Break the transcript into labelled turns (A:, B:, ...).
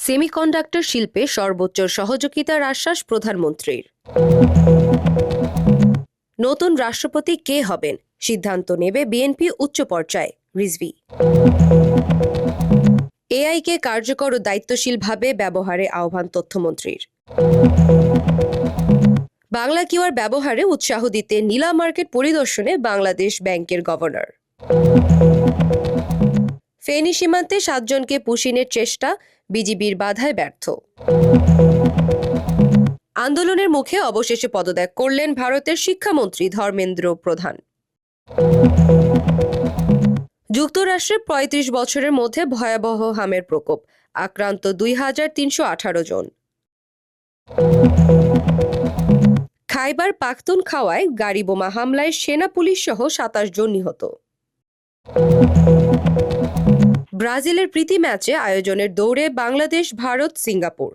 A: Semiconductor শিল্পে সর্বোচ্চ সহযোগিতার আশ্বাস প্রধানমন্ত্রীর। নতুন রাষ্ট্রপতি কে হবেন সিদ্ধান্ত নেবে বিএনপি উচ্চ পর্যায়ে, রিজভী। এআইকে কার্যকর ও দায়িত্বশীলভাবে ব্যবহারে আহ্বান তথ্যমন্ত্রীর। বাংলা কিউআর ব্যবহারে উৎসাহ দিতে নীলা মার্কেট পরিদর্শনে বাংলাদেশ ব্যাংকের গভর্নর। ফেনী সীমান্তে 7 জনকে পুশিনের চেষ্টা, বিজিবির বাধায় ব্যর্থ। আন্দোলনের মুখে অবশেষে পদত্যাগ করলেন ভারতের শিক্ষামন্ত্রী ধর্মেন্দ্র প্রধান। যুক্তরাষ্ট্রে ৩৫ বছরের মধ্যে ভয়াবহ হামের প্রকোপ, আক্রান্ত ২,৩১৮ জন। খাইবার পাখতুনখাওয়ায় গাড়ি বোমা হামলায় সেনা পুলিশ সহ ২৭ জন নিহত। ব্রাজিলের প্রীতি ম্যাচে আয়োজনের দৌড়ে বাংলাদেশ, ভারত, সিঙ্গাপুর।